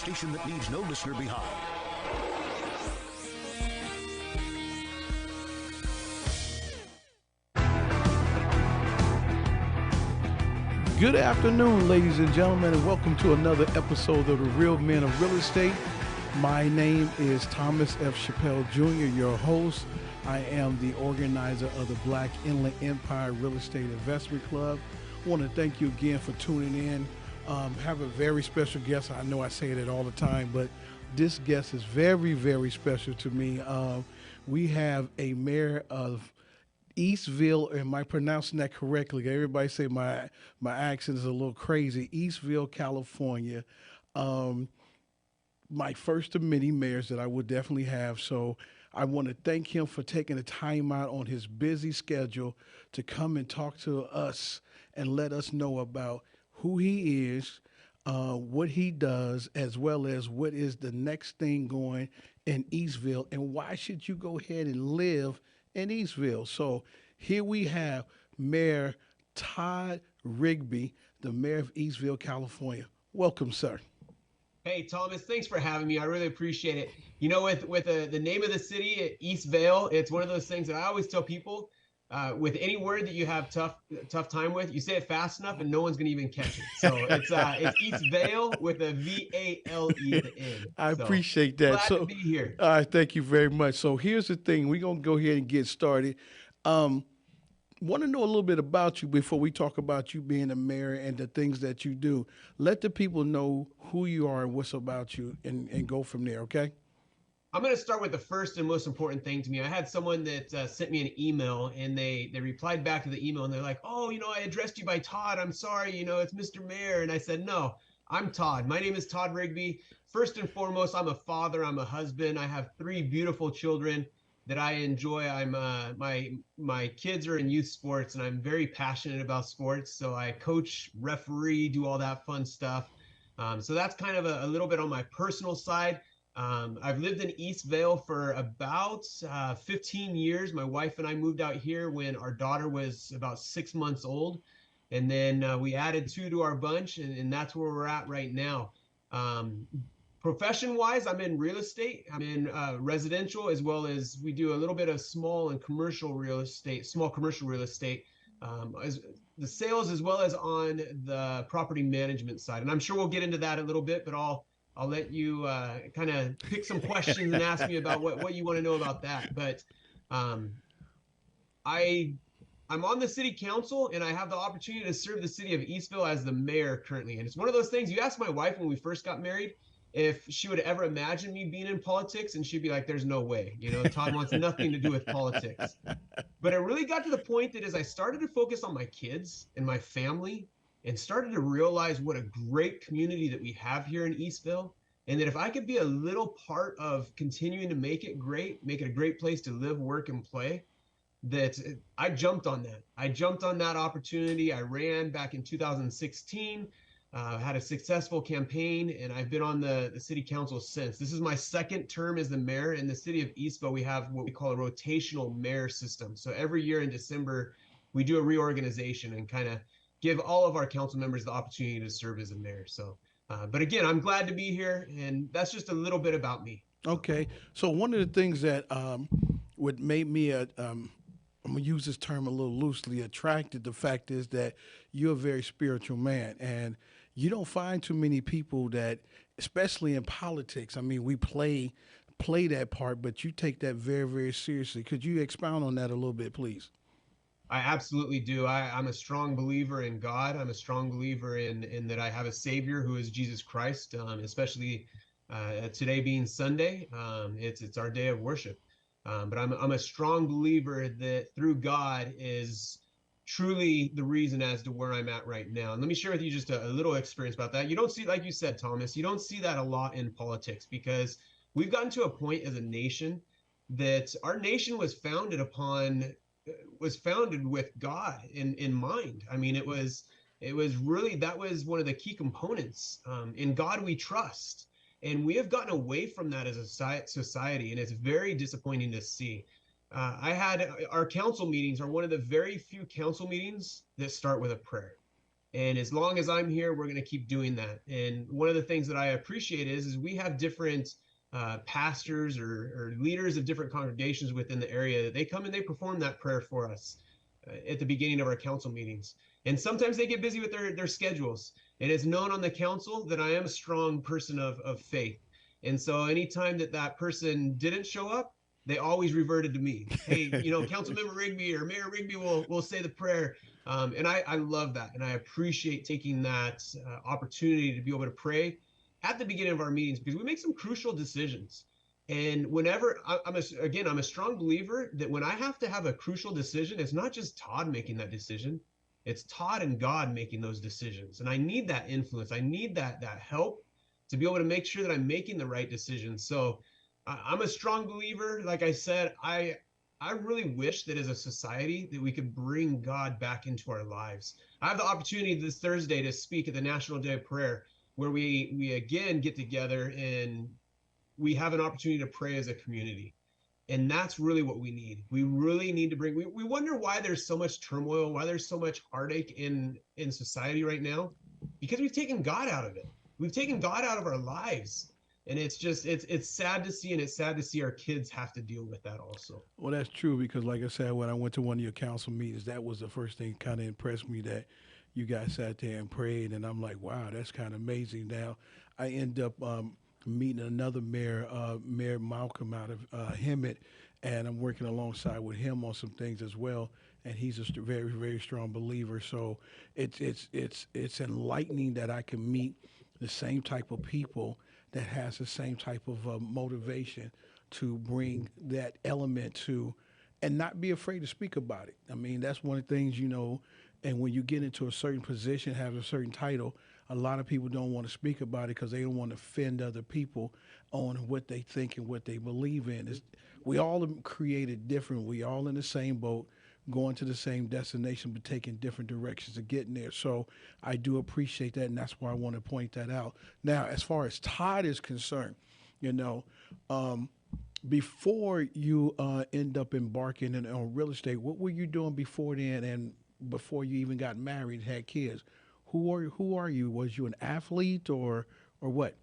station that leaves no listener behind. Good afternoon, ladies and gentlemen, and welcome to another episode of The Real Men of Real Estate. My name is Thomas F. Chappelle Jr., your host. I am the organizer of the Black Inland Empire Real Estate Investment Club. I want to thank you again for tuning in. Have a very special guest. I know I say it all the time, but this guest is very, very special to me. We have a mayor of Eastville. Am I pronouncing that correctly? Everybody say my accent is a little crazy. Eastville, California. My first of many mayors that I would definitely have. So I want to thank him for taking the time out on his busy schedule to come and talk to us and let us know about who he is, what he does, as well as what is the next thing going in Eastville, and why should you go ahead and live in Eastville. So here we have Mayor Todd Rigby, the mayor of Eastville, California. Welcome, sir. Hey, Thomas, thanks for having me. I really appreciate it. You know, with the name of the city, Eastvale, it's one of those things that I always tell people, with any word that you have tough time with, you say it fast enough and no one's going to even catch it. So it's Eastvale with a V-A-L-E at the end. I appreciate that. Glad to be here. All right, thank you very much. So here's the thing. We're going to go ahead and get started. Want to know a little bit about you before we talk about you being a mayor and the things that you do. Let the people know who you are and what's about you and go from there, okay? I'm going to start with the first and most important thing to me. I had someone that sent me an email, and they replied back to the email, and they're like, oh, I addressed you by Todd. I'm sorry, it's Mr. Mayor. And I said, no, I'm Todd. My name is Todd Rigby. First and foremost, I'm a father. I'm a husband. I have 3 beautiful children that I enjoy. I'm my kids are in youth sports, and I'm very passionate about sports. So I coach, referee, do all that fun stuff. So that's kind of a little bit on my personal side. I've lived in Eastvale for about 15 years. My wife and I moved out here when our daughter was about 6 months old. And then we added 2 to our bunch, and that's where we're at right now. Profession-wise, I'm in real estate. I'm in residential, as well as we do a little bit of small commercial real estate, as the sales, as well as on the property management side. And I'm sure we'll get into that a little bit, but I'll let you kind of pick some questions and ask me about what you want to know about that. But I'm on the city council, and I have the opportunity to serve the city of Eastville as the mayor currently. And it's one of those things, you asked my wife when we first got married if she would ever imagine me being in politics, and she'd be like, there's no way. Todd wants nothing to do with politics. But it really got to the point that as I started to focus on my kids and my family, and started to realize what a great community that we have here in Eastville, and that if I could be a little part of continuing to make it great, make it a great place to live, work, and play, that I jumped on that. I jumped on that opportunity. I ran back in 2016, had a successful campaign, and I've been on the city council since. This is my second term as the mayor. In the city of Eastville, we have what we call a rotational mayor system. So every year in December, we do a reorganization and kind of give all of our council members the opportunity to serve as a mayor. So, but again, I'm glad to be here, and that's just a little bit about me. Okay. So one of the things that would make me I'm gonna use this term a little loosely, attracted. The fact is that you're a very spiritual man, and you don't find too many people that, especially in politics. I mean, we play that part, but you take that very, very seriously. Could you expound on that a little bit, please? I absolutely do. I'm a strong believer in God. I'm a strong believer in that I have a Savior who is Jesus Christ, especially today being Sunday. It's our day of worship. But I'm a strong believer that through God is truly the reason as to where I'm at right now. And let me share with you just a little experience about that. You don't see, like you said, Thomas, you don't see that a lot in politics, because we've gotten to a point as a nation that our nation was founded with God in mind. I mean, it was really, that was one of the key components. In God we trust. And we have gotten away from that as a society, and it's very disappointing to see. Our council meetings are one of the very few council meetings that start with a prayer. And as long as I'm here, we're going to keep doing that. And one of the things that I appreciate is we have different pastors or leaders of different congregations within the area that they come and they perform that prayer for us at the beginning of our council meetings. And sometimes they get busy with their schedules. It is known on the council that I am a strong person of faith. And so anytime that that person didn't show up, they always reverted to me. Hey, Councilmember Rigby or Mayor Rigby will say the prayer. And I love that. And I appreciate taking that opportunity to be able to pray at the beginning of our meetings because we make some crucial decisions. And whenever I'm a strong believer that when I have to have a crucial decision, it's not just Todd making that decision. It's Todd and God making those decisions. And I need that influence. I need that help to be able to make sure that I'm making the right decisions. So I'm a strong believer. Like I said, I really wish that as a society that we could bring God back into our lives. I have the opportunity this Thursday to speak at the National Day of Prayer, where we again get together and we have an opportunity to pray as a community. And that's really what we need. We really need to we wonder why there's so much turmoil, why there's so much heartache in society right now, because we've taken God out of it. We've taken God out of our lives. And it's sad to see, and it's sad to see our kids have to deal with that also. Well, that's true because, like I said, when I went to one of your council meetings, that was the first thing kind of impressed me that you guys sat there and prayed, and I'm like, wow, that's kind of amazing. Now, I end up meeting another mayor, Mayor Malcolm out of Hemet, and I'm working alongside with him on some things as well. And he's a very, very strong believer. So it's enlightening that I can meet the same type of people that has the same type of motivation to bring that element to, and not be afraid to speak about it. I mean, that's one of the things, and when you get into a certain position, have a certain title, a lot of people don't want to speak about it because they don't want to offend other people on what they think and what they believe in. We all are created different. We all in the same boat, going to the same destination, but taking different directions of getting there. So I do appreciate that, and that's why I want to point that out. Now, as far as Todd is concerned, before you end up embarking on real estate, what were you doing before then and before you even got married and had kids? Who are you? Was you an athlete or what?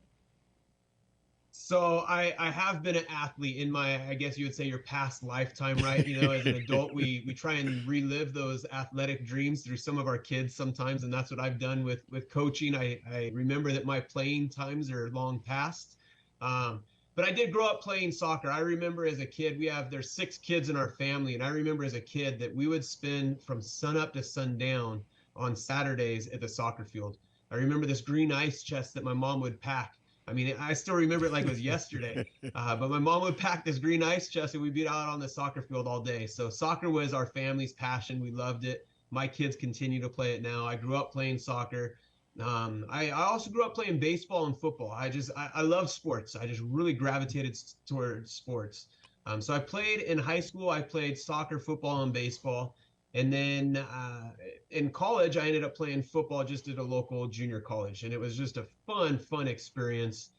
So I have been an athlete in my, I guess you would say, your past lifetime, right? As an adult, we try and relive those athletic dreams through some of our kids sometimes, and that's what I've done with coaching. I remember that my playing times are long past, but I did grow up playing soccer. I remember as a kid, there's 6 kids in our family, and I remember as a kid that we would spend from sun up to sundown on Saturdays at the soccer field. I remember this green ice chest that my mom would pack. I mean, I still remember it like it was yesterday. But my mom would pack this green ice chest and we'd be out on the soccer field all day. So soccer was our family's passion. We loved it. My kids continue to play it now. I grew up playing soccer. I also grew up playing baseball and football. I love sports. I just really gravitated towards sports. So I played in high school. I played soccer, football, and baseball. And then in college, I ended up playing football just at a local junior college. And it was just a fun experience.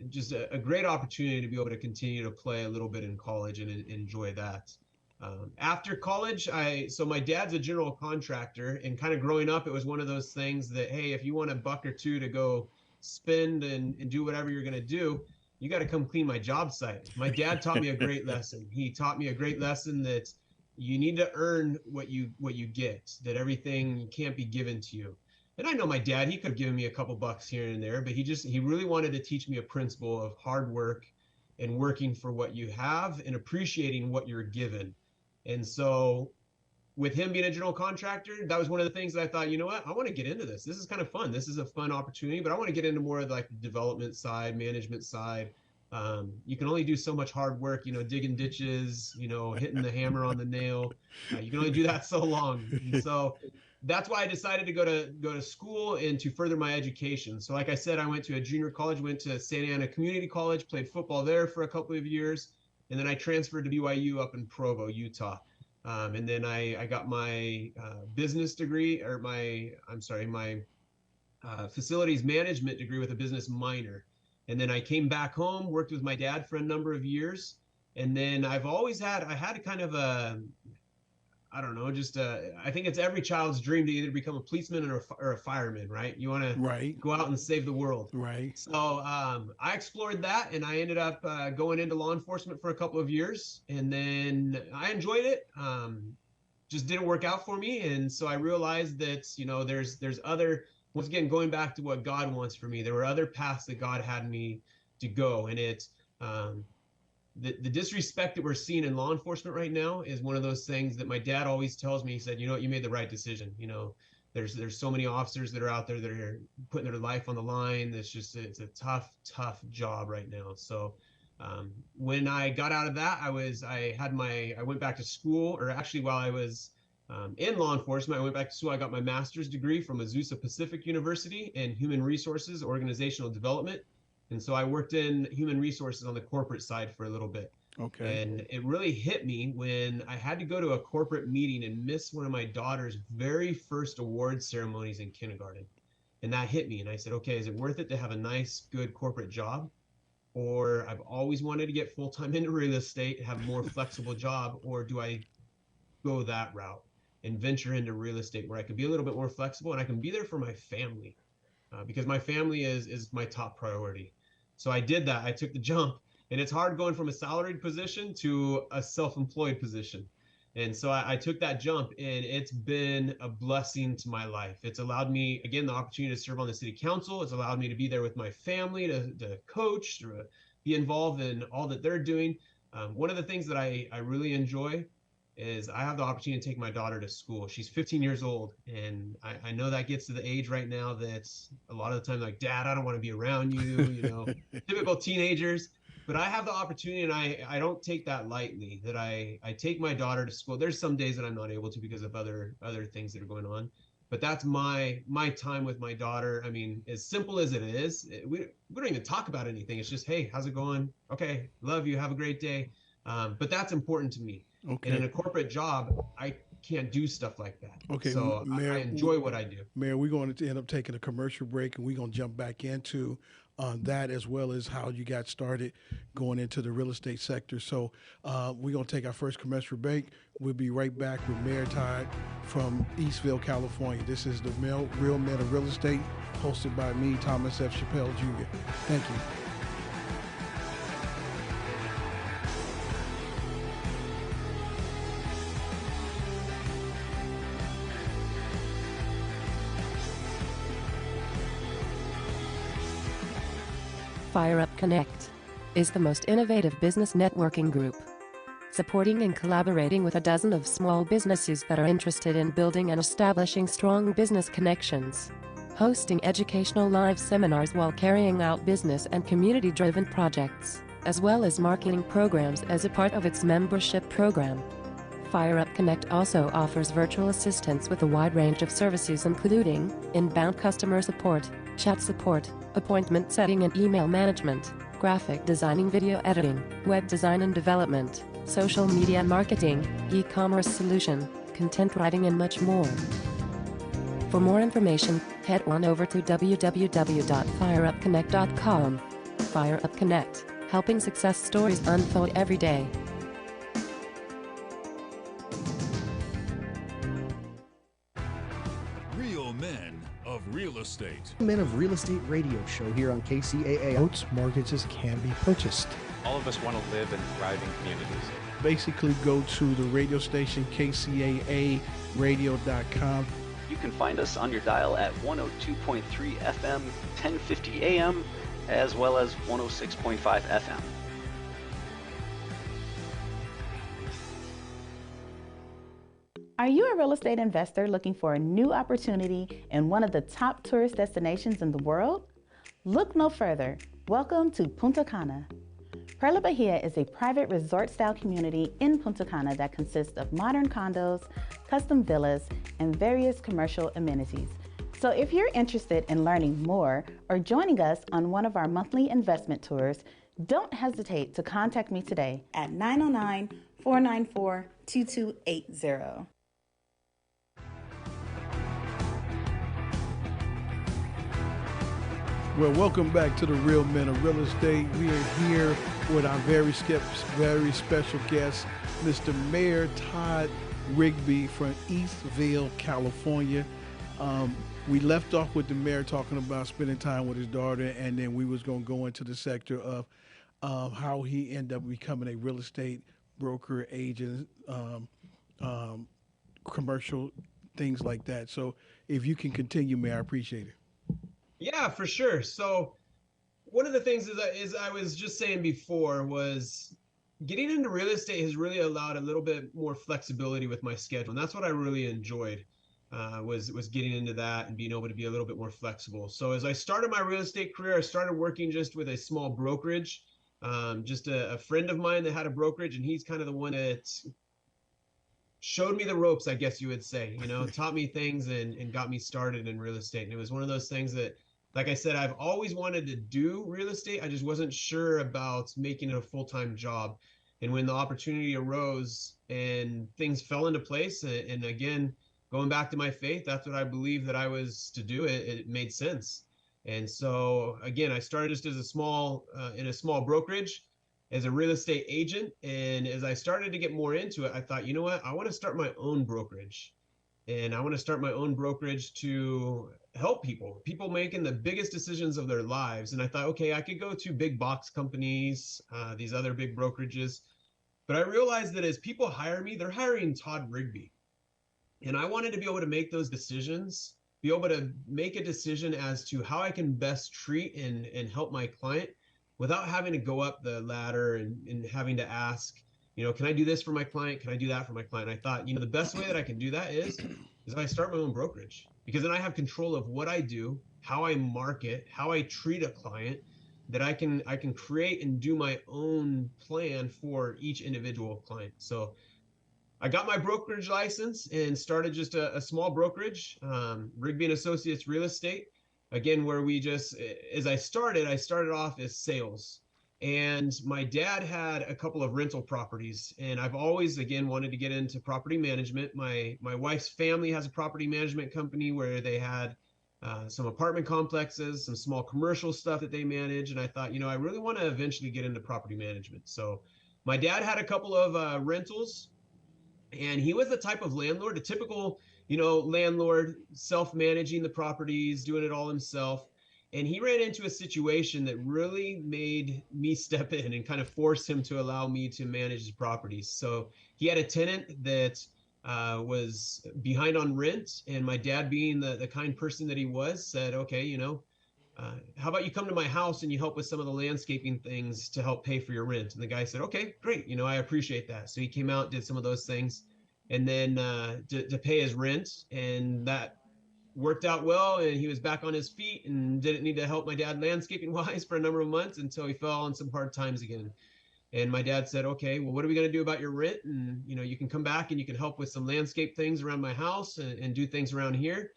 Just a great opportunity to be able to continue to play a little bit in college and enjoy that. After college, so my dad's a general contractor, and kind of growing up, it was one of those things that, hey, if you want a buck or two to go spend and do whatever you're going to do, you got to come clean my job site. My dad taught me a great lesson. He taught me a great lesson that you need to earn what you get, that everything can't be given to you. And I know my dad, he could have given me a couple bucks here and there, but he really wanted to teach me a principle of hard work and working for what you have and appreciating what you're given. And so with him being a general contractor, that was one of the things that I thought, you know what, I want to get into this. This is kind of fun. This is a fun opportunity, but I want to get into more of like the development side, management side. You can only do so much hard work, digging ditches, hitting the hammer on the nail. You can only do that so long. And so that's why I decided to go to school and to further my education. So like I said, I went to a junior college, went to Santa Ana Community College, played football there for a couple of years. And then I transferred to BYU up in Provo, Utah. And then I got my business degree, or my facilities management degree with a business minor. And then I came back home, worked with my dad for a number of years. And then I had kind of I don't know, just I think it's every child's dream to either become a policeman or a fireman, right? You want to Right. go out and save the world. Right. So I explored that, and I ended up going into law enforcement for a couple of years, and then I enjoyed it. Just didn't work out for me, and so I realized that there's other, once again, going back to what God wants for me, there were other paths that God had me to go, and it's the disrespect that we're seeing in law enforcement right now is one of those things that my dad always tells me. He said, you made the right decision. There's so many officers that are out there that are putting their life on the line. It's a tough job right now. So when I got out of that, I went back to school, or actually while I was in law enforcement, I went back to school. I got my master's degree from Azusa Pacific University in human resources, organizational development. And so I worked in human resources on the corporate side for a little bit. Okay. And it really hit me when I had to go to a corporate meeting and miss one of my daughter's very first award ceremonies in kindergarten. And that hit me. And I said, okay, is it worth it to have a nice, good corporate job? Or I've always wanted to get full-time into real estate, have a more flexible job, or do I go that route and venture into real estate where I can be a little bit more flexible and I can be there for my family, because my family is my top priority. So I did that. I took the jump, and it's hard going from a salaried position to a self-employed position. And so I took that jump, and it's been a blessing to my life. It's allowed me, again, the opportunity to serve on the city council. It's allowed me to be there with my family, to coach, to be involved in all that they're doing. One of the things that I really enjoy is I have the opportunity to take my daughter to school. She's 15 years old, and I know that gets to the age right now that's a lot of the time like, Dad, I don't want to be around you, typical teenagers. But I have the opportunity, and I don't take that lightly, that I take my daughter to school. There's some days that I'm not able to because of other things that are going on. But that's my time with my daughter. I mean, as simple as it is, we don't even talk about anything. It's just, hey, how's it going? Okay, love you. Have a great day. But that's important to me. Okay. And in a corporate job, I can't do stuff like that. Okay. So Mayor, I enjoy what I do. Mayor, we're going to end up taking a commercial break, and we're going to jump back into that, as well as how you got started going into the real estate sector. So we're going to take our first commercial break. We'll be right back with Mayor Todd from Eastville, California. This is the Real Men of Real Estate, hosted by me, Thomas F. Chappelle Jr. Thank you. Fire Up Connect is the most innovative business networking group, supporting and collaborating with a dozen of small businesses that are interested in building and establishing strong business connections, hosting educational live seminars while carrying out business and community-driven projects, as well as marketing programs as a part of its membership program. Fire Up Connect also offers virtual assistance with a wide range of services, including inbound customer support, chat support, appointment setting and email management, graphic designing, video editing, web design and development, social media marketing, e-commerce solution, content writing, and much more. For more information, head on over to www.fireupconnect.com. Fire Up Connect, helping success stories unfold every day. Real Men of Real Estate. Men of Real Estate radio show here on KCAA. Boats, mortgages can be purchased. All of us want to live in thriving communities. Basically, go to the radio station, KCAA radio.com. You can find us on your dial at 102.3 FM, 1050 AM, as well as 106.5 FM. Are you a real estate investor looking for a new opportunity in one of the top tourist destinations in the world? Look no further. Welcome to Punta Cana. Perla Bahia is a private resort-style community in Punta Cana that consists of modern condos, custom villas, and various commercial amenities. So if you're interested in learning more or joining us on one of our monthly investment tours, don't hesitate to contact me today at 909-494-2280. Well, welcome back to the Real Men of Real Estate. We are here with our very special guest, Mr. Mayor Todd Rigby from Eastville, California. We left off with the mayor talking about spending time with his daughter, and then we was going to go into the sector of how he ended up becoming a real estate broker, agent, commercial, things like that. So if you can continue, Mayor, I appreciate it. Yeah, for sure. So one of the things is I was just saying before was getting into real estate has really allowed a little bit more flexibility with my schedule, and that's what I really enjoyed. Was getting into that and being able to be a little bit more flexible. So as I started my real estate career, I started working just with a small brokerage. Just a friend of mine that had a brokerage, and he's kind of the one that showed me the ropes, I guess you would say, taught me things and got me started in real estate. And it was one of those things that, like I said, I've always wanted to do real estate. I just wasn't sure about making it a full-time job. And when the opportunity arose and things fell into place, and again, going back to my faith, that's what I believe that I was to do. It made sense. And so again, I started just as in a small brokerage as a real estate agent. And as I started to get more into it, I thought, you know what, I want to start my own brokerage. And I want to start my own brokerage to help people making the biggest decisions of their lives. And I thought, okay, I could go to big box companies, these other big brokerages. But I realized that as people hire me, they're hiring Todd Rigby. And I wanted to be able to make those decisions, be able to make a decision as to how I can best treat and help my client without having to go up the ladder and having to ask, can I do this for my client? Can I do that for my client? And I thought, the best way that I can do that is I start my own brokerage, because then I have control of what I do, how I market, how I treat a client, that I can create and do my own plan for each individual client. So I got my brokerage license and started just a small brokerage, Rigby and Associates Real Estate. Again, where as I started off as sales. And my dad had a couple of rental properties, and I've always, again, wanted to get into property management. My wife's family has a property management company where they had some apartment complexes, some small commercial stuff that they manage. And I thought, I really want to eventually get into property management. So my dad had a couple of rentals. And he was the type of landlord, a typical, landlord, self-managing the properties, doing it all himself. And he ran into a situation that really made me step in and kind of force him to allow me to manage his properties. So he had a tenant that was behind on rent. And my dad, being the kind person that he was, said, okay, how about you come to my house and you help with some of the landscaping things to help pay for your rent? And the guy said, okay, great. I appreciate that. So he came out, did some of those things, and then to pay his rent. And that worked out well. And he was back on his feet and didn't need to help my dad landscaping wise for a number of months until he fell on some hard times again. And my dad said, okay, well, what are we going to do about your rent? And, you can come back and you can help with some landscape things around my house and do things around here.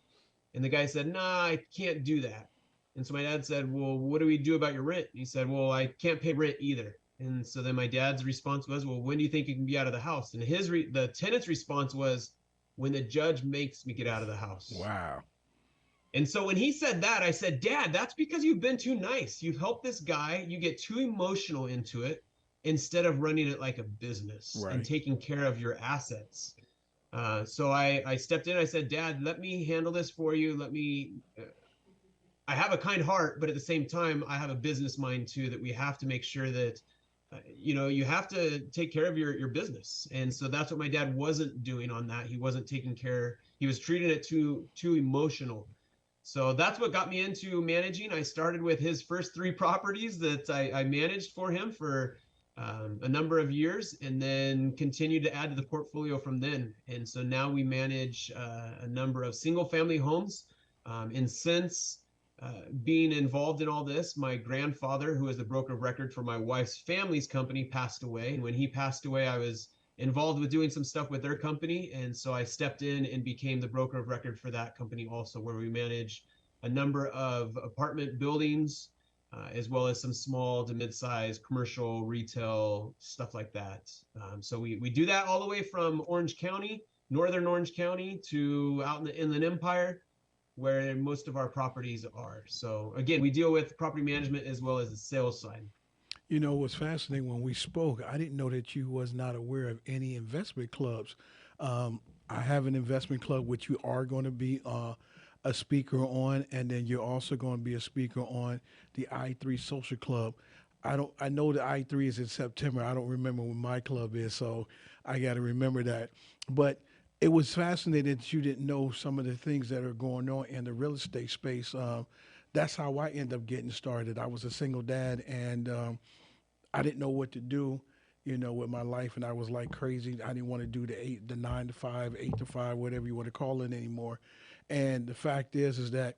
And the guy said, nah, I can't do that. And so my dad said, well, what do we do about your rent? And he said, well, I can't pay rent either. And so then my dad's response was, well, when do you think you can be out of the house? And the tenant's response was, when the judge makes me get out of the house. Wow. And so when he said that, I said, Dad, that's because you've been too nice. You've helped this guy. You get too emotional into it instead of running it like a business and taking care of your assets. So I stepped in. I said, Dad, let me handle this for you. I have a kind heart, but at the same time, I have a business mind too, that we have to make sure that, you have to take care of your business. And so that's what my dad wasn't doing on that. He wasn't taking care. He was treating it too emotional. So that's what got me into managing. I started with his first 3 properties that I managed for him for a number of years, and then continued to add to the portfolio from then. And so now we manage a number of single family homes. And since being involved in all this, my grandfather, who was the broker of record for my wife's family's company, passed away. And when he passed away, I was involved with doing some stuff with their company. And so I stepped in and became the broker of record for that company also, where we manage a number of apartment buildings, as well as some small to mid-sized commercial, retail, stuff like that. So we do that all the way from Orange County, northern Orange County, to out in the Inland Empire, where most of our properties are. So again, we deal with property management as well as the sales side. It was fascinating when we spoke. I didn't know that you was not aware of any investment clubs. I have an investment club which you are going to be a speaker on, and then you're also going to be a speaker on the I3 Social Club. I know the I3 is in September. I don't remember when my club is, so I got to remember that. But it was fascinating that you didn't know some of the things that are going on in the real estate space. That's how I ended up getting started. I was a single dad, and I didn't know what to do, with my life, and I was like crazy. I didn't want to do the 9 to 5, 8 to 5, whatever you want to call it anymore. And the fact is that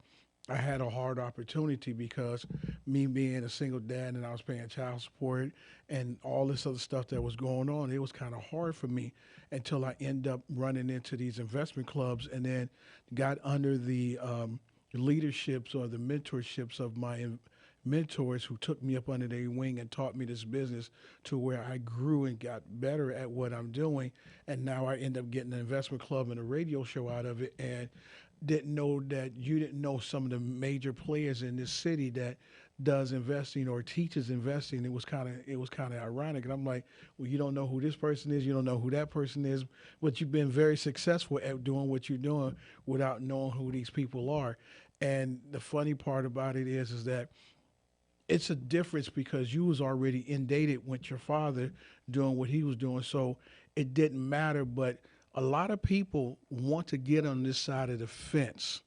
I had a hard opportunity because me being a single dad and I was paying child support and all this other stuff that was going on, it was kind of hard for me until I end up running into these investment clubs and then got under the leaderships or the mentorships of my mentors who took me up under their wing and taught me this business to where I grew and got better at what I'm doing. And now I end up getting an investment club and a radio show out of it. And didn't know that you didn't know some of the major players in this city that does investing or teaches investing. It was kind of ironic, and I'm like, well, you don't know who this person is, you don't know who that person is, but you've been very successful at doing what you're doing without knowing who these people are. And the funny part about it is that it's a difference because you was already inundated with your father doing what he was doing, so it didn't matter. But a lot of people want to get on this side of the fence,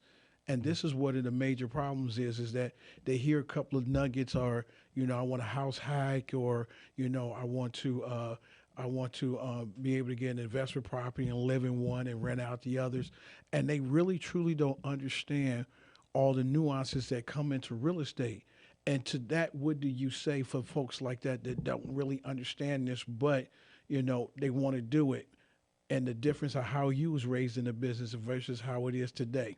and this is one of the major problems is that they hear a couple of nuggets, or I want a house hack, or I want to be able to get an investment property and live in one and rent out the others, and they really truly don't understand all the nuances that come into real estate. And to that, what do you say for folks like that that don't really understand this, but they want to do it, and the difference of how you was raised in the business versus how it is today?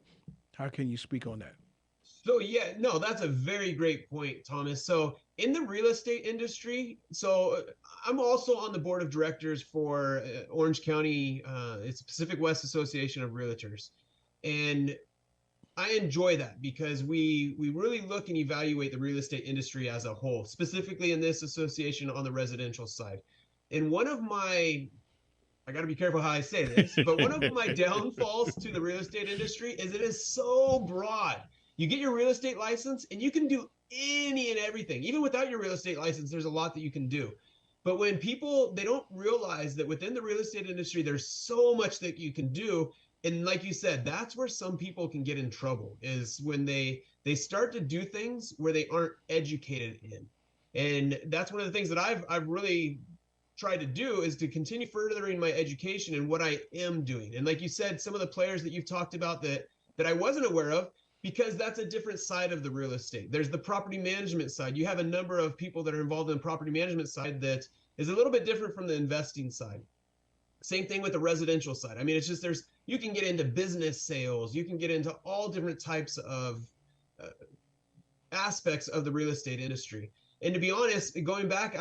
How can you speak on that? So yeah, no, that's a very great point, Thomas. So in the real estate industry, I'm also on the board of directors for Orange County. It's Pacific West Association of Realtors, and I enjoy that because we really look and evaluate the real estate industry as a whole, specifically in this association on the residential side. And I got to be careful how I say this, but one of my downfalls to the real estate industry is it is so broad. You get your real estate license and you can do any and everything. Even without your real estate license, there's a lot that you can do. But when people, they don't realize that within the real estate industry, there's so much that you can do. And like you said, that's where some people can get in trouble, is when they start to do things where they aren't educated in. And that's one of the things that I've really tried to do, is to continue furthering my education in what I am doing. And like you said, some of the players that you've talked about that I wasn't aware of, because that's a different side of the real estate. There's the property management side. You have a number of people that are involved in the property management side that is a little bit different from the investing side. Same thing with the residential side. I mean, it's just you can get into business sales, you can get into all different types of aspects of the real estate industry. And to be honest, going back,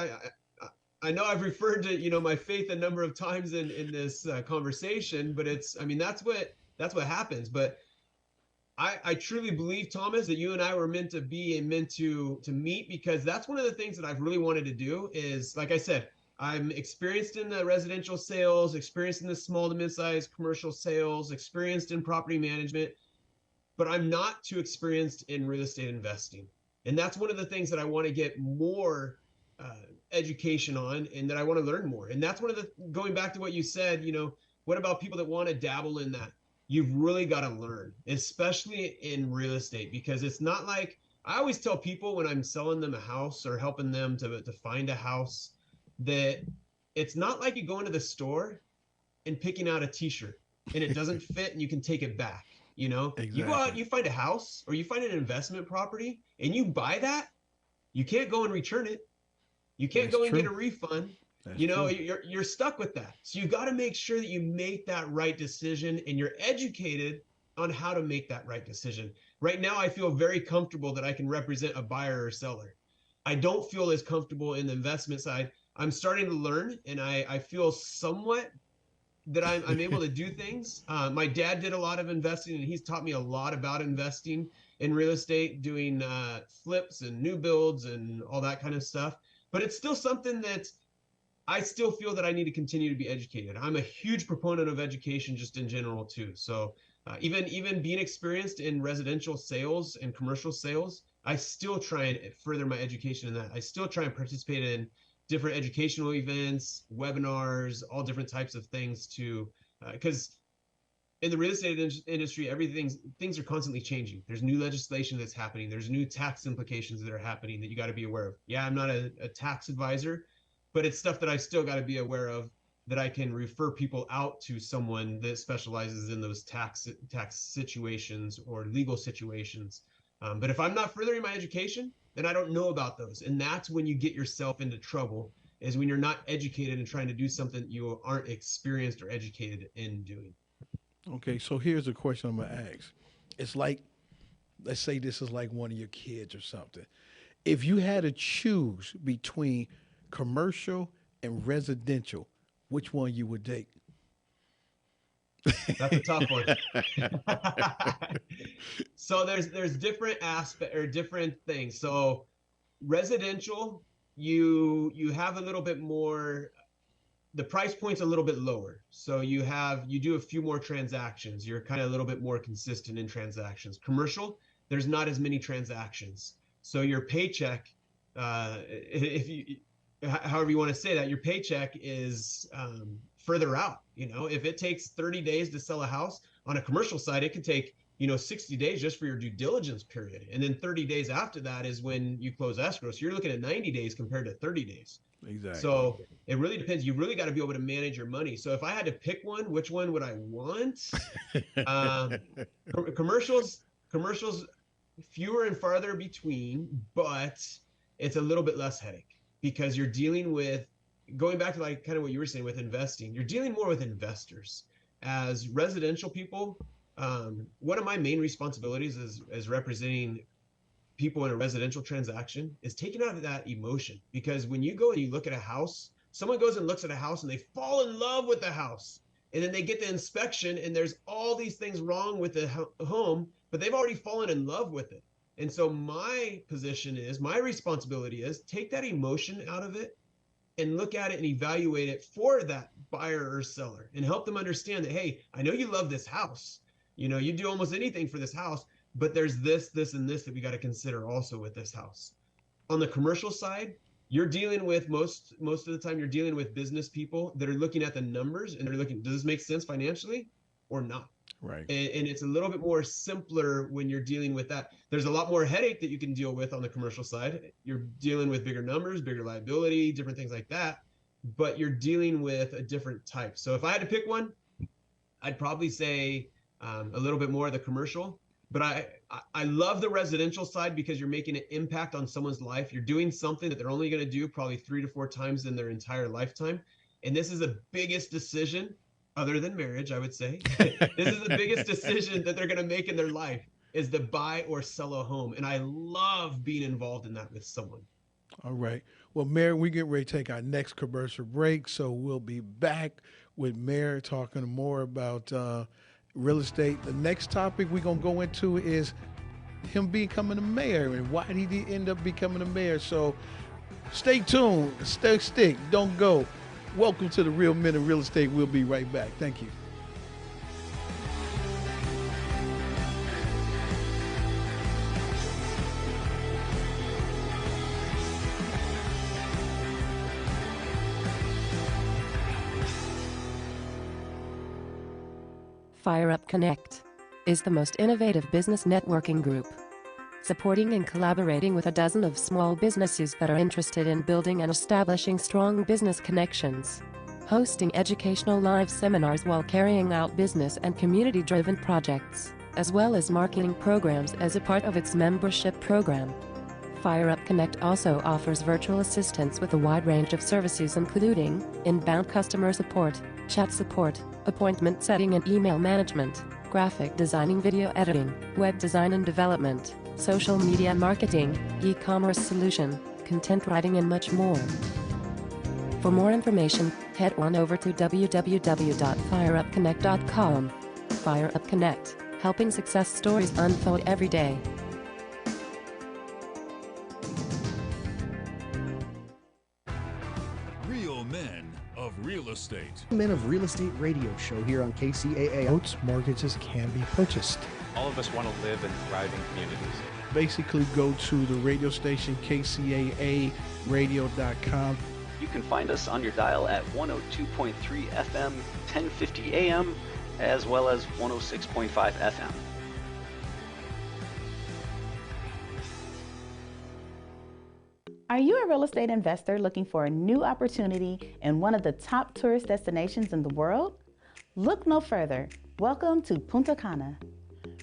I know I've referred to my faith a number of times in this conversation, but that's what happens. But I truly believe, Thomas, that you and I were meant to be and meant to meet, because that's one of the things that I've really wanted to do. Is, like I said, I'm experienced in the residential sales, experienced in the small to mid-sized commercial sales, experienced in property management, but I'm not too experienced in real estate investing. And that's one of the things that I want to get more education on, and that I want to learn more. And that's one of going back to what you said, what about people that want to dabble in that? You've really got to learn, especially in real estate, because it's not like, I always tell people when I'm selling them a house or helping them to find a house, that it's not like you go into the store and picking out a t-shirt and it doesn't fit and you can take it back. Exactly. You go out, you find a house or you find an investment property and you buy that, you can't go and return it. You can't go and get a refund. You're stuck with that. So you got to make sure that you make that right decision, and you're educated on how to make that right decision. Right now, I feel very comfortable that I can represent a buyer or seller. I don't feel as comfortable in the investment side. I'm starting to learn, and I feel somewhat that I'm able to do things. My dad did a lot of investing, and he's taught me a lot about investing in real estate, doing flips and new builds and all that kind of stuff. But it's still something that I still feel that I need to continue to be educated. I'm a huge proponent of education just in general too. So even being experienced in residential sales and commercial sales, I still try and further my education in that. I still try and participate in different educational events, webinars, all different types of things to, because in the real estate industry, things are constantly changing. There's new legislation that's happening. There's new tax implications that are happening that you got to be aware of. Yeah, I'm not a tax advisor, but it's stuff that I still got to be aware of, that I can refer people out to someone that specializes in those tax situations or legal situations. But if I'm not furthering my education, then I don't know about those. And that's when you get yourself into trouble, is when you're not educated and trying to do something you aren't experienced or educated in doing. Okay, so here's a question I'm gonna ask. It's like, let's say this is like one of your kids or something. If you had to choose between commercial and residential, which one you would take? That's a tough one. So there's different aspect or different things. So residential, you have a little bit more, the price point's a little bit lower. So you do a few more transactions. You're kind of a little bit more consistent in transactions. Commercial, there's not as many transactions. So your paycheck, however you want to say that, your paycheck is further out. If it takes 30 days to sell a house on a commercial side, it could take 60 days just for your due diligence period, and then 30 days after that is when you close escrow. So you're looking at 90 days compared to 30 days. Exactly. So it really depends. You really got to be able to manage your money. So if I had to pick one, which one would I want? Commercials, fewer and farther between, but it's a little bit less headache, because you're dealing with, going back to like kind of what you were saying with investing, you're dealing more with investors. As residential people, one of my main responsibilities as representing people in a residential transaction is taking out of that emotion. Because when you go and you look at a house, someone goes and looks at a house and they fall in love with the house, and then they get the inspection and there's all these things wrong with the home, but they've already fallen in love with it. And so my responsibility is take that emotion out of it and look at it and evaluate it for that buyer or seller, and help them understand that, hey, I know you love this house. You do almost anything for this house, but there's this, and this that we got to consider also with this house. On the commercial side, you're dealing with most of the time, you're dealing with business people that are looking at the numbers and they're looking, does this make sense financially or not? Right. And it's a little bit more simpler when you're dealing with that. There's a lot more headache that you can deal with on the commercial side. You're dealing with bigger numbers, bigger liability, different things like that, but you're dealing with a different type. So if I had to pick one, I'd probably say a little bit more of the commercial. But I love the residential side, because you're making an impact on someone's life. You're doing something that they're only going to do probably 3 to 4 times in their entire lifetime. And this is the biggest decision, other than marriage, I would say. This is the biggest decision that they're going to make in their life, is to buy or sell a home. And I love being involved in that with someone. All right. Well, Mayor, we get ready to take our next commercial break. So we'll be back with Mayor talking more about real estate. The next topic we're going to go into is him becoming a mayor and why did he end up becoming a mayor. So stay tuned, stick, don't go. Welcome to the Real Men of Real Estate. We'll be right back. Thank you. Fire Up Connect is the most innovative business networking group, supporting and collaborating with a dozen of small businesses that are interested in building and establishing strong business connections, hosting educational live seminars while carrying out business and community-driven projects, as well as marketing programs as a part of its membership program. Fire Up Connect also offers virtual assistance with a wide range of services, including inbound customer support, chat support, appointment setting and email management, graphic designing, video editing, web design and development, social media marketing, e-commerce solution, content writing, and much more. For more information, head on over to www.fireupconnect.com. Fire Up Connect, helping success stories unfold every day. Real Men of Real Estate. Men of Real Estate radio show here on KCAA. Boats, mortgages can be purchased. All of us want to live in thriving communities. Basically, go to the radio station, KCAA radio.com. You can find us on your dial at 102.3 FM, 1050 AM, as well as 106.5 FM. Are you a real estate investor looking for a new opportunity in one of the top tourist destinations in the world? Look no further. Welcome to Punta Cana.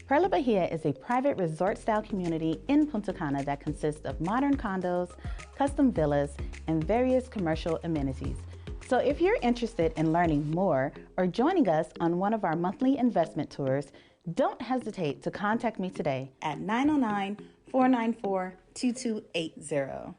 Perla Bahia is a private resort-style community in Punta Cana that consists of modern condos, custom villas, and various commercial amenities. So if you're interested in learning more or joining us on one of our monthly investment tours, don't hesitate to contact me today at 909-494-2280.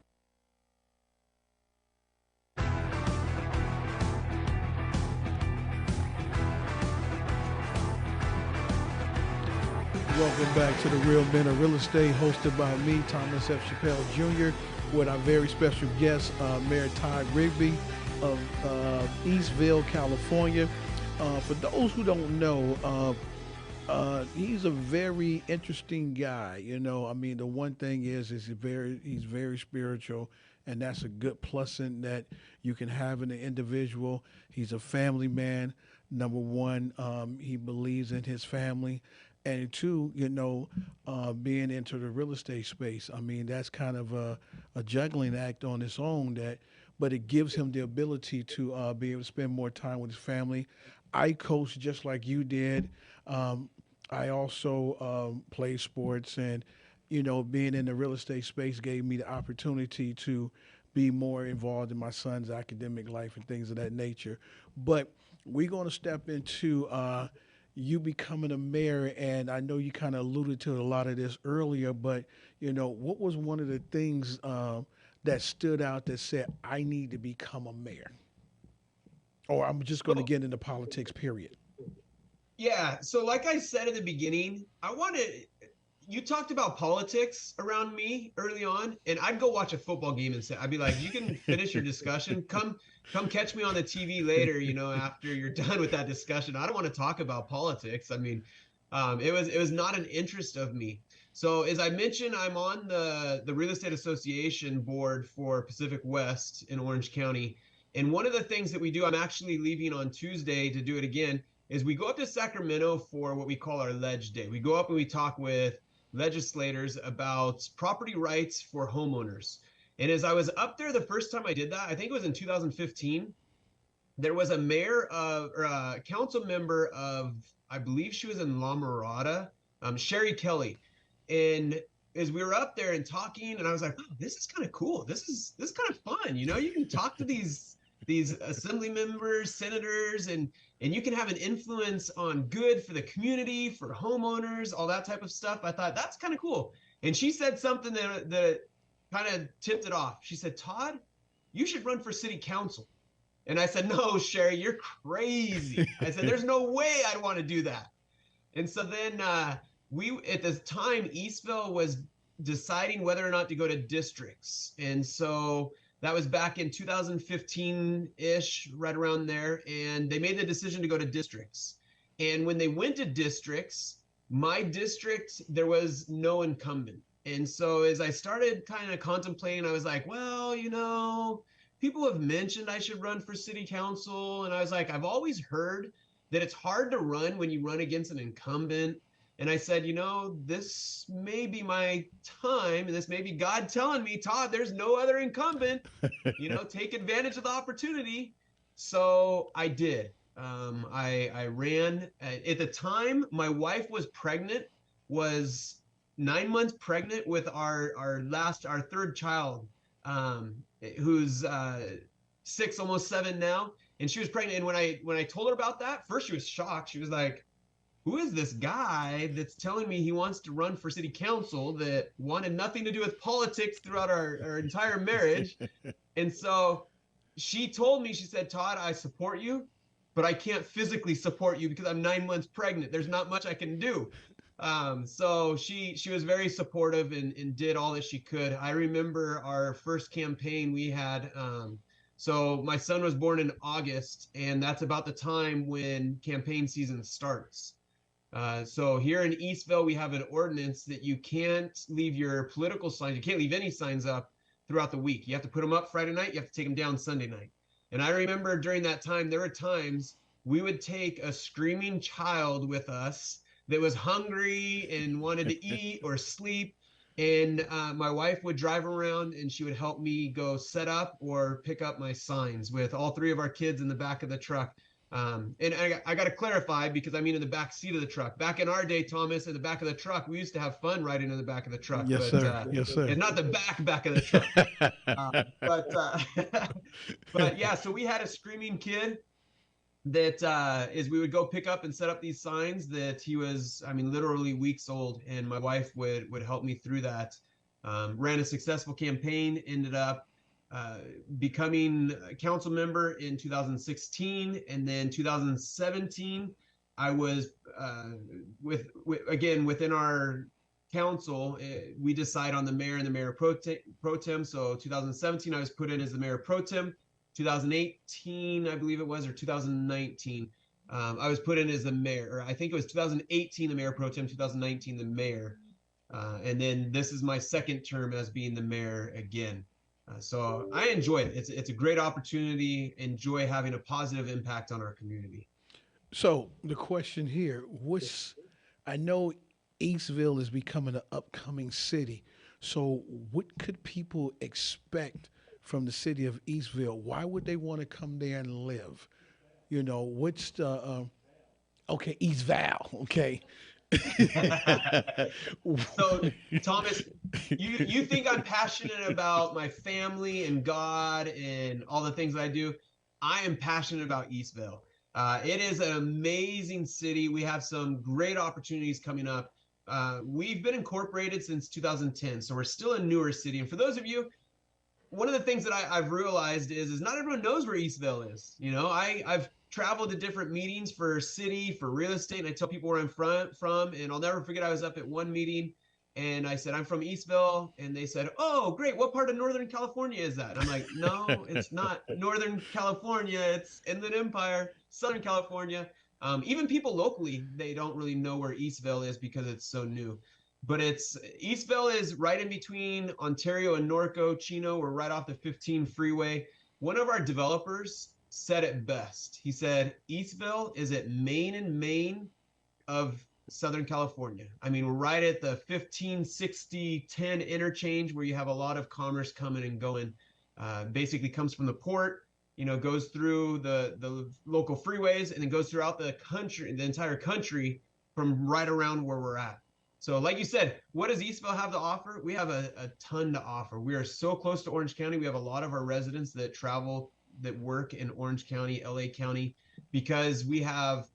Welcome back to the Real Men of Real Estate, hosted by me, Thomas F. Chappelle Jr., with our very special guest, Mayor Todd Rigby of Eastville, California. For those who don't know, he's a very interesting guy. You know, I mean, the one thing is he's very spiritual, and that's a good plus in that you can have in an individual. He's a family man. Number one, he believes in his family. And two, you know, being into the real estate space, I mean, that's kind of a juggling act on its own, but it gives him the ability to be able to spend more time with his family. I coach just like you did. I also play sports, and, you know, being in the real estate space gave me the opportunity to be more involved in my son's academic life and things of that nature. But we're going to step into you becoming a mayor, and I know you kind of alluded to a lot of this earlier, but, you know, what was one of the things that stood out that said, I need to become a mayor? Or I'm just going to get into politics, period. Yeah, so like I said at the beginning, you talked about politics around me early on, and I'd go watch a football game and I'd be like, you can finish your discussion. Come catch me on the TV later, you know, after you're done with that discussion. I don't want to talk about politics. I mean, it was not an interest of me. So as I mentioned, I'm on the Real Estate Association board for Pacific West in Orange County. And one of the things that we do, I'm actually leaving on Tuesday to do it again, is we go up to Sacramento for what we call our Ledge Day. We go up and we talk with legislators about property rights for homeowners. And as I was up there the first time I did that, I think it was in 2015, there was a council member of, I believe she was in La Mirada, Sherry Kelly. And as we were up there and talking, and I was like, oh, this is kind of cool. This is kind of fun. You know, you can talk to these assembly members, senators, and you can have an influence on good for the community, for homeowners, all that type of stuff. I thought that's kind of cool. And she said something that kind of tipped it off. She said, Todd, you should run for city council. And I said, no, Sherry, you're crazy. I said, there's no way I'd want to do that. And so then at this time, Eastville was deciding whether or not to go to districts. And so that was back in 2015-ish, right around there. And they made the decision to go to districts. And when they went to districts, my district, there was no incumbent. And so as I started kind of contemplating, I was like, well, you know, people have mentioned I should run for city council. And I was like, I've always heard that it's hard to run when you run against an incumbent. And I said, you know, this may be my time, and this may be God telling me, Todd, there's no other incumbent, you know, take advantage of the opportunity. So I did. I ran. At the time, my wife was pregnant, was 9 months pregnant with our third child, who's 6, almost 7 now. And she was pregnant. And when I told her about that, first she was shocked. She was like, who is this guy that's telling me he wants to run for city council that wanted nothing to do with politics throughout our entire marriage? And so she told me, she said, Todd, I support you, but I can't physically support you because I'm 9 months pregnant. There's not much I can do. So she was very supportive and did all that she could. I remember our first campaign, we had So my son was born in August, and that's about the time when campaign season starts. So here in Eastville, we have an ordinance that you can't leave your political signs, you can't leave any signs up throughout the week. You have to put them up Friday night, you have to take them down Sunday night. And I remember during that time, there were times we would take a screaming child with us that was hungry and wanted to eat or sleep. And my wife would drive around and she would help me go set up or pick up my signs with all three of our kids in the back of the truck. And I got to clarify, because I mean in the back seat of the truck. Back in our day, Thomas, in the back of the truck, we used to have fun riding in the back of the truck. Yes, but, sir. Yes, sir. And not the back of the truck. But yeah, so we had a screaming kid that is we would go pick up and set up these signs that he was, I mean, literally weeks old, and my wife would help me through that. Ran a successful campaign, ended up becoming a council member in 2016, and then 2017 I was again within our council, we decide on the mayor and the mayor pro tem. So 2017 I was put in as the mayor pro tem. 2018 I believe it was, or 2019 I was put in as the mayor, or I think it was 2018 the mayor pro tem, 2019 the mayor, and then this is my second term as being the mayor again. So I enjoy it. It's a great opportunity. Enjoy having a positive impact on our community. So the question here, I know Eastville is becoming an upcoming city. So what could people expect from the city of Eastville? Why would they want to come there and live? You know, what's the, okay, Eastville, okay. So Thomas, you think I'm passionate about my family and God and all the things that I do. I am passionate about Eastville. It is an amazing city. We have some great opportunities coming up. We've been incorporated since 2010, so we're still a newer city. And for those of you, one of the things that I've realized is not everyone knows where Eastville is. You know, I've traveled to different meetings for city, for real estate, and I tell people where I'm from, and I'll never forget, I was up at one meeting and I said, I'm from Eastville, and they said, oh, great, what part of Northern California is that? And I'm like, no, it's not Northern California, it's Inland Empire, Southern California. Even people locally, they don't really know where Eastville is because it's so new. But Eastville is right in between Ontario and Norco, Chino. We're right off the 15 freeway. One of our developers said it best. He said, Eastville is at Main and Main of Southern California. I mean, we're right at the 15, 60, 10 interchange where you have a lot of commerce coming and going. Basically comes from the port, you know, goes through the local freeways, and then goes throughout the country, the entire country, from right around where we're at. So like you said, what does Eastville have to offer? We have a ton to offer. We are so close to Orange County. We have a lot of our residents that travel, that work in Orange County, LA County, because we have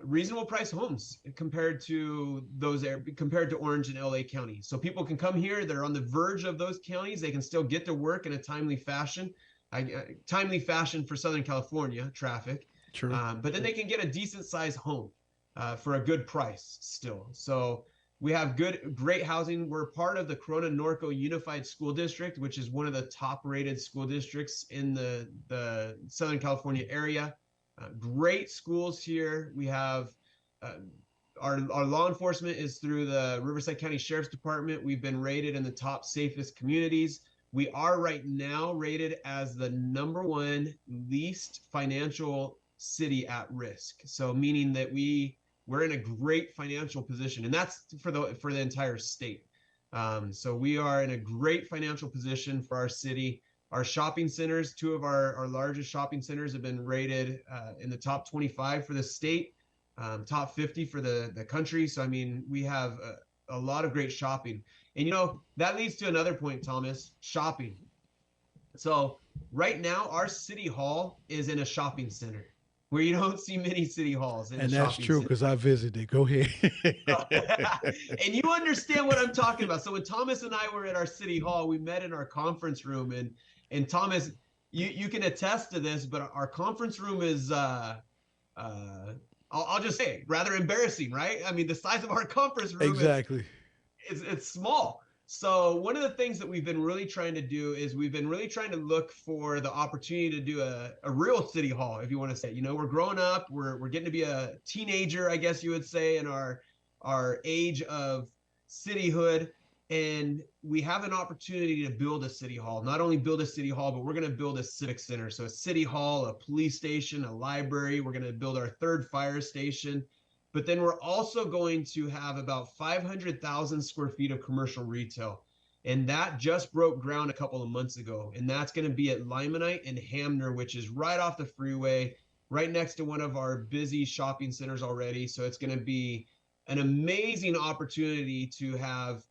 reasonable price homes compared to Orange and LA County. So people can come here. They're on the verge of those counties. They can still get to work in a timely fashion. Timely fashion for Southern California traffic. True. But then they can get a decent sized home for a good price still. So we have great housing. We're part of the Corona Norco Unified School District, which is one of the top rated school districts in the Southern California area. Great schools here. We have our law enforcement is through the Riverside County Sheriff's Department. We've been rated in the top safest communities. We are right now rated as the #1 least financial city at risk. So meaning that we're in a great financial position, and that's for the entire state. So we are in a great financial position for our city. Our shopping centers, two of our largest shopping centers, have been rated in the top 25 for the state, top 50 for the country. So I mean, we have a lot of great shopping. And you know, that leads to another point, Thomas, shopping. So right now, our city hall is in a shopping center, where you don't see many city halls. And that's true, because I visited. Go ahead. And you understand what I'm talking about. So when Thomas and I were at our city hall, we met in our conference room, and Thomas, you can attest to this, but our conference room is, I'll just say, rather embarrassing, right? I mean, the size of our conference room exactly. It's small. So one of the things that we've been really trying to do is we've been really trying to look for the opportunity to do a real city hall, if you want to say. We're growing up, we're getting to be a teenager, I guess you would say, in our age of cityhood, and we have an opportunity to build a city hall. Not only build a city hall, but we're going to build a civic center. So a city hall, a police station, a library. We're going to build our third fire station. But then we're also going to have about 500,000 square feet of commercial retail. And that just broke ground a couple of months ago. And that's going to be at Limonite and Hamner, which is right off the freeway, right next to one of our busy shopping centers already. So it's going to be an amazing opportunity to have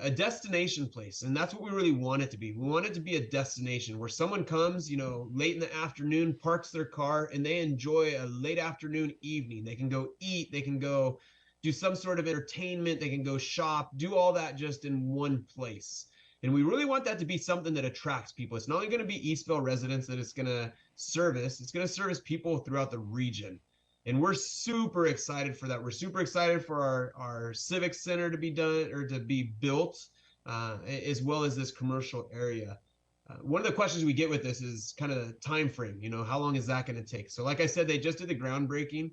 a destination place. And that's what we really want it to be. We want it to be a destination where someone comes, late in the afternoon, parks their car, and they enjoy a late afternoon evening. They can go eat, they can go do some sort of entertainment, they can go shop, do all that just in one place. And we really want that to be something that attracts people. It's not only going to be Eastville residents that it's going to service people throughout the region. And we're super excited for that. We're super excited for our civic center to be done or to be built, as well as this commercial area. One of the questions we get with this is kind of the time frame. How long is that going to take? So like I said, they just did the groundbreaking.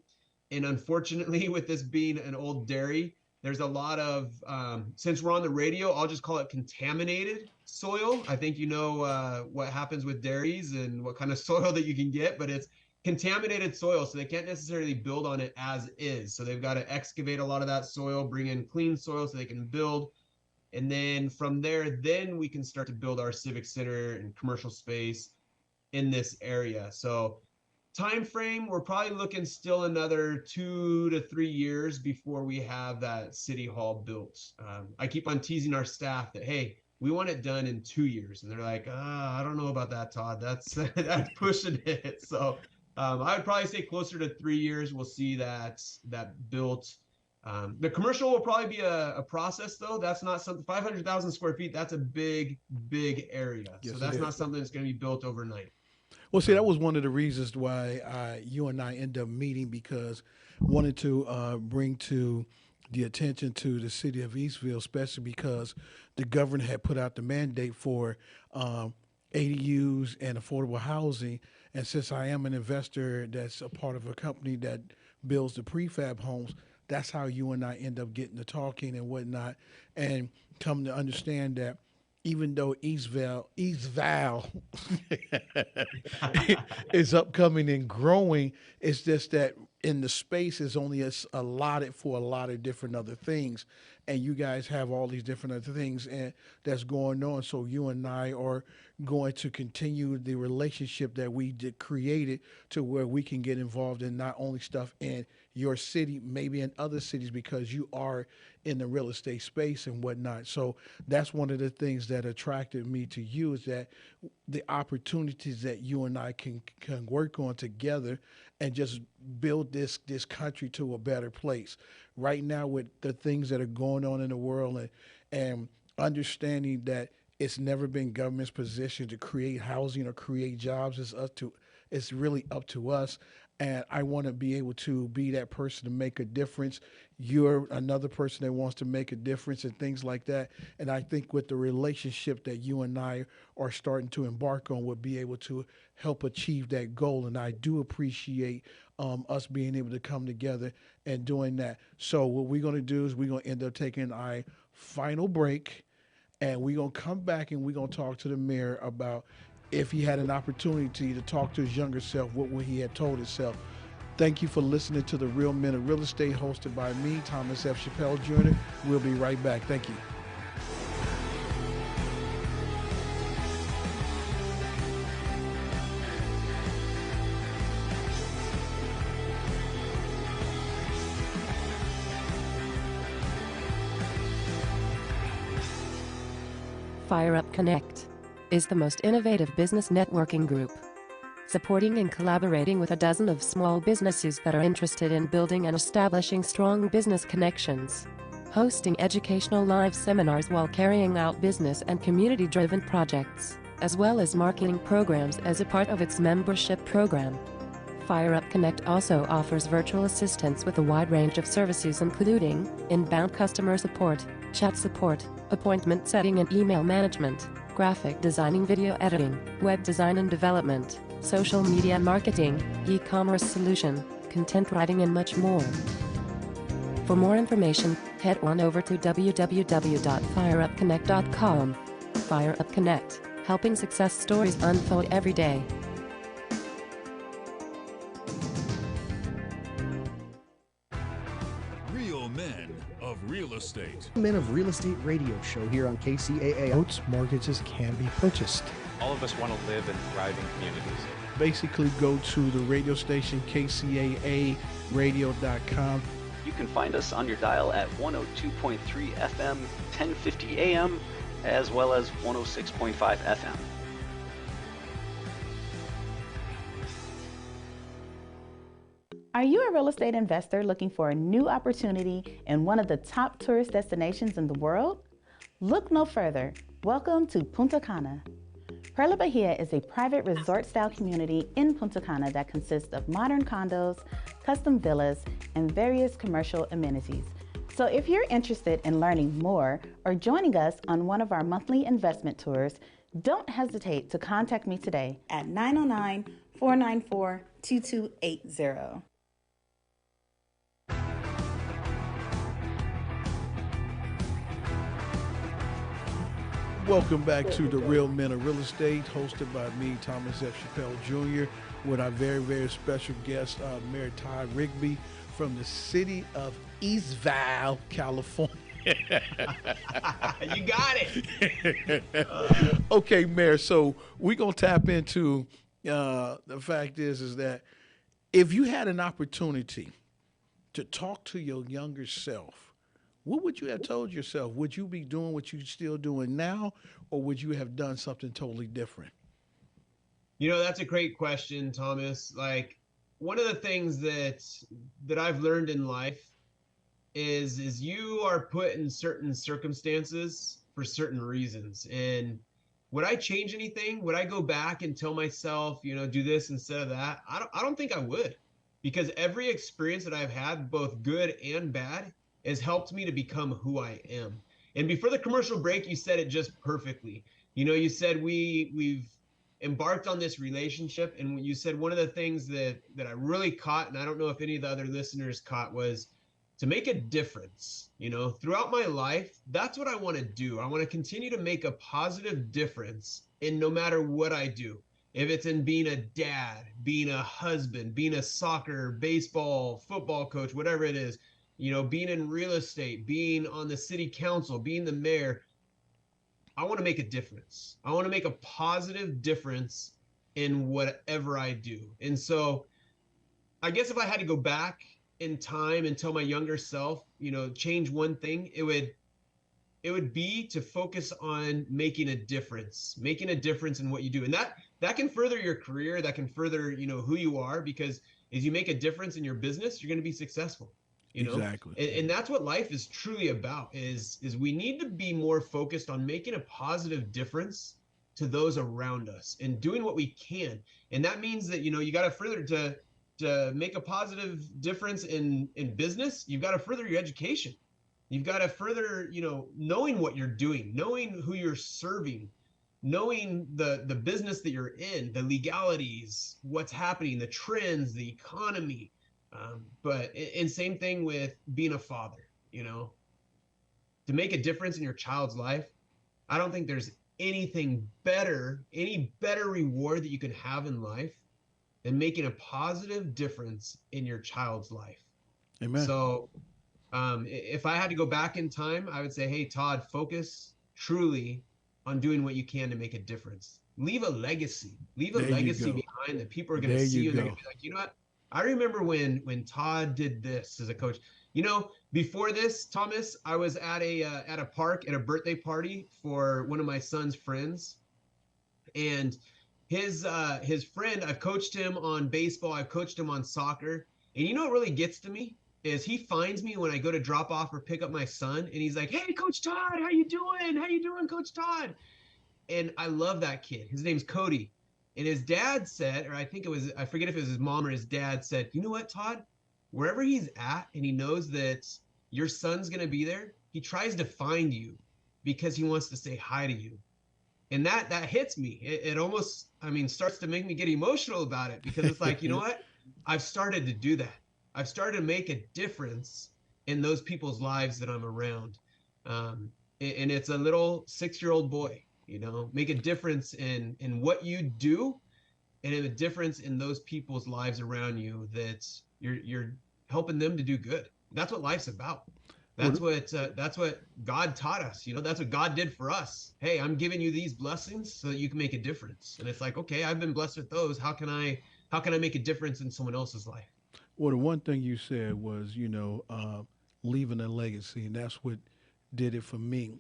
And unfortunately, with this being an old dairy, there's a lot of, since we're on the radio, I'll just call it contaminated soil. I think what happens with dairies and what kind of soil that you can get, but it's contaminated soil, so they can't necessarily build on it as is. So they've got to excavate a lot of that soil, bring in clean soil so they can build. And then from there, then we can start to build our civic center and commercial space in this area. So time frame, we're probably looking still another 2 to 3 years before we have that city hall built. I keep on teasing our staff that, hey, we want it done in 2 years. And they're like, I don't know about that, Todd. That's pushing it. So I would probably say closer to 3 years, we'll see that built. The commercial will probably be a process, though. That's not something, 500,000 square feet, that's a big area. Yes, so that's not something that's going to be built overnight. Well, see, that was one of the reasons why you and I ended up meeting, because I wanted to bring to the attention to the city of Eastville, especially because the governor had put out the mandate for ADUs and affordable housing. And since I am an investor that's a part of a company that builds the prefab homes, that's how you and I end up getting to talking and whatnot, and come to understand that even though Eastvale is upcoming and growing, it's just that in the space is only allotted for a lot of different other things. And you guys have all these different other things and that's going on. So you and I are going to continue the relationship that we created to where we can get involved in not only stuff in your city, maybe in other cities, because you are in the real estate space and whatnot. So that's one of the things that attracted me to you, is that the opportunities that you and I can work on together and just build this country to a better place. Right now, with the things that are going on in the world, and understanding that it's never been government's position to create housing or create jobs, it's really up to us. And I want to be able to be that person to make a difference. You're another person that wants to make a difference and things like that. And I think with the relationship that you and I are starting to embark on, we'll be able to help achieve that goal. And I do appreciate us being able to come together and doing that. So what we're going to do is we're going to end up taking our final break, and we're going to come back and we're going to talk to the mayor about if he had an opportunity to talk to his younger self, what would he have told himself? Thank you for listening to The Real Men of Real Estate, hosted by me, Thomas F. Chappelle Jr. We'll be right back. Thank you. Fire Up Connect is the most innovative business networking group, supporting and collaborating with a dozen of small businesses that are interested in building and establishing strong business connections, hosting educational live seminars while carrying out business and community-driven projects, as well as marketing programs as a part of its membership program. FireUp Connect also offers virtual assistants with a wide range of services including inbound customer support, chat support, appointment setting and email management, graphic designing, video editing, web design and development, social media marketing, e-commerce solution, content writing and much more. For more information, head on over to www.fireupconnect.com. FireUp Connect, helping success stories unfold every day. Real men of real estate. Men of Real Estate radio show here on KCAA. Boats, mortgages can be purchased. All of us want to live in thriving communities. Basically, go to the radio station, KCAA radio.com. You can find us on your dial at 102.3 FM, 1050 AM, as well as 106.5 FM. Are you a real estate investor looking for a new opportunity in one of the top tourist destinations in the world? Look no further. Welcome to Punta Cana. Perla Bahia is a private resort-style community in Punta Cana that consists of modern condos, custom villas, and various commercial amenities. So if you're interested in learning more or joining us on one of our monthly investment tours, don't hesitate to contact me today at 909-494-2280. Welcome back to the Real Men of Real Estate, hosted by me, Thomas F. Chappelle Jr., with our very, very special guest, Mayor Todd Rigby from the city of Eastvale, California. You got it. Okay, Mayor, so we're going to tap into the fact is that if you had an opportunity to talk to your younger self, what would you have told yourself? Would you be doing what you're still doing now, or would you have done something totally different? You know, that's a great question, Thomas. Like, one of the things that I've learned in life is you are put in certain circumstances for certain reasons. And would I change anything? Would I go back and tell myself, you know, do this instead of that? I don't think I would, because every experience that I've had, both good and bad, has helped me to become who I am. And before the commercial break, you said it just perfectly. You know, you said we've embarked on this relationship, and you said one of the things that I really caught, and I don't know if any of the other listeners caught, was to make a difference. You know, throughout my life, that's what I want to do. I want to continue to make a positive difference in no matter what I do. If it's in being a dad, being a husband, being a soccer, baseball, football coach, whatever it is, you know, being in real estate, being on the city council, being the mayor, I want to make a difference. I want to make a positive difference in whatever I do. And so I guess if I had to go back in time and tell my younger self, you know, change one thing, it would be to focus on making a difference in what you do. And that can further your career, that can further, you know, who you are, because as you make a difference in your business, you're going to be successful. You know? Exactly. And that's what life is truly about, is we need to be more focused on making a positive difference to those around us and doing what we can. And that means that, you know, you got to further to make a positive difference in business. You've got to further your education. You've got to further, you know, knowing what you're doing, knowing who you're serving, knowing the business that you're in, the legalities, what's happening, the trends, the economy. And same thing with being a father, you know, to make a difference in your child's life. I don't think there's any better reward that you can have in life than making a positive difference in your child's life. Amen. So if I had to go back in time, I would say, hey, Todd, focus truly on doing what you can to make a difference. Leave a legacy. Leave a legacy behind that people are going to see you and they're going to be like, you know what? I remember when Todd did this as a coach. You know, before this, Thomas, I was at a park at a birthday party for one of my son's friends, and his friend, I've coached him on baseball, I've coached him on soccer, and you know what really gets to me is he finds me when I go to drop off or pick up my son, and he's like, "Hey, Coach Todd, how you doing? How you doing, Coach Todd?" And I love that kid. His name's Cody. And his dad said, or I forget if it was his mom or his dad said, you know what, Todd, wherever he's at and he knows that your son's going to be there, he tries to find you because he wants to say hi to you. And that hits me. It almost, starts to make me get emotional about it, because it's like, you know what? I've started to do that. I've started to make a difference in those people's lives that I'm around. And it's a little 6-year-old boy, make a difference in what you do, and a difference in those people's lives around you, that you're helping them to do good. That's what life's about. That's what God taught us. That's what God did for us. Hey, I'm giving you these blessings so that you can make a difference. And it's like, okay, I've been blessed with those. How can I make a difference in someone else's life? Well, the one thing you said was, leaving a legacy, and that's what did it for me.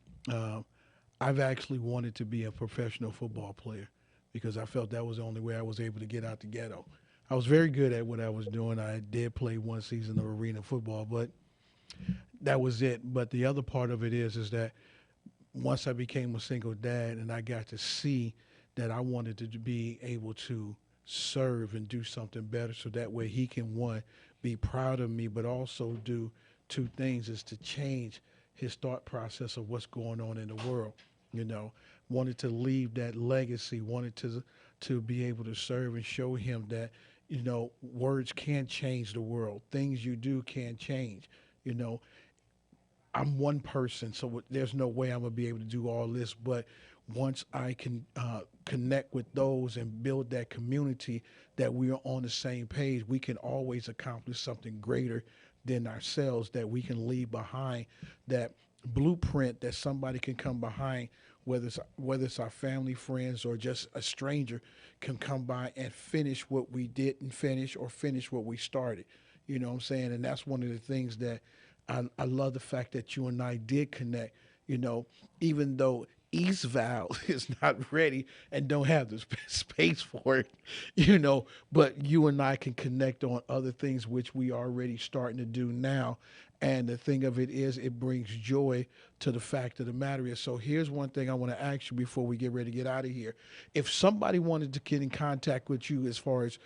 I've actually wanted to be a professional football player because I felt that was the only way I was able to get out the ghetto. I was very good at what I was doing. I did play one season of arena football, but that was it. But the other part of it is that once I became a single dad and I got to see that I wanted to be able to serve and do something better, so that way he can, one, be proud of me, but also do two things, is to change his thought process of what's going on in the world. Wanted to leave that legacy, wanted to be able to serve and show him that, words can change the world. Things you do can change. I'm one person, so there's no way I'm going to be able to do all this. But once I can connect with those and build that community that we are on the same page, we can always accomplish something greater than ourselves, that we can leave behind that blueprint that somebody can come behind, whether it's our family, friends, or just a stranger, can come by and finish what we didn't finish or finish what we started. You know what I'm saying? And that's one of the things that I love, the fact that you and I did connect, even though Eastvale is not ready and don't have the space for it, but you and I can connect on other things, which we are already starting to do now. And the thing of it is, it brings joy to the fact of the matter is. So here's one thing I want to ask you before we get ready to get out of here. If somebody wanted to get in contact with you as far as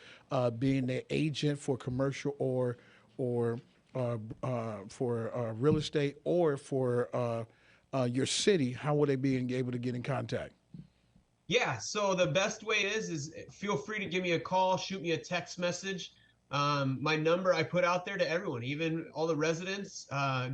being their agent for commercial or for real estate, or for your city, how would they be able to get in contact? Yeah, so the best way is feel free to give me a call, shoot me a text message. My number I put out there to everyone, even all the residents,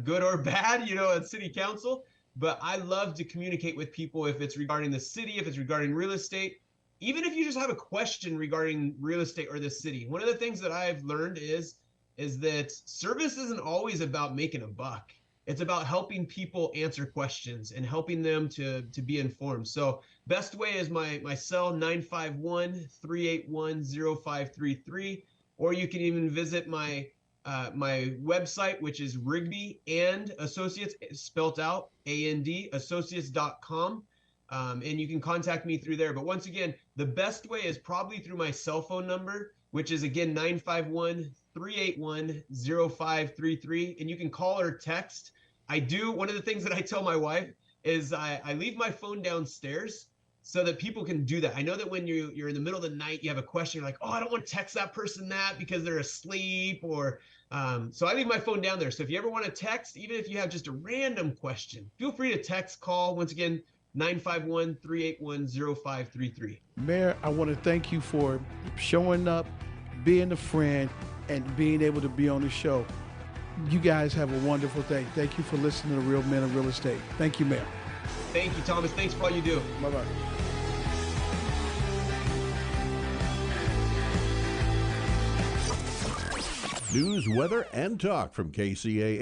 good or bad, at city council. But I love to communicate with people if it's regarding the city, if it's regarding real estate, even if you just have a question regarding real estate or the city. One of the things that I've learned is that service isn't always about making a buck. It's about helping people answer questions and helping them to be informed. So best way is my cell, 951-381-0533, or you can even visit my website, which is Rigby and Associates, spelt out AND associates.com. And you can contact me through there. But once again, the best way is probably through my cell phone number, which is again 951-381-0533. And you can call or text. One of the things that I tell my wife is I leave my phone downstairs so that people can do that. I know that when you're in the middle of the night, you have a question, you're like, oh, I don't want to text that person that because they're asleep, or so I leave my phone down there. So if you ever want to text, even if you have just a random question, feel free to text, call. Once again, 951-381-0533. Mayor, I want to thank you for showing up, being a friend, and being able to be on the show. You guys have a wonderful day. Thank you for listening to Real Men of Real Estate. Thank you, Mayor. Thank you, Thomas. Thanks for all you do. Bye-bye. News, weather, and talk from KCAA.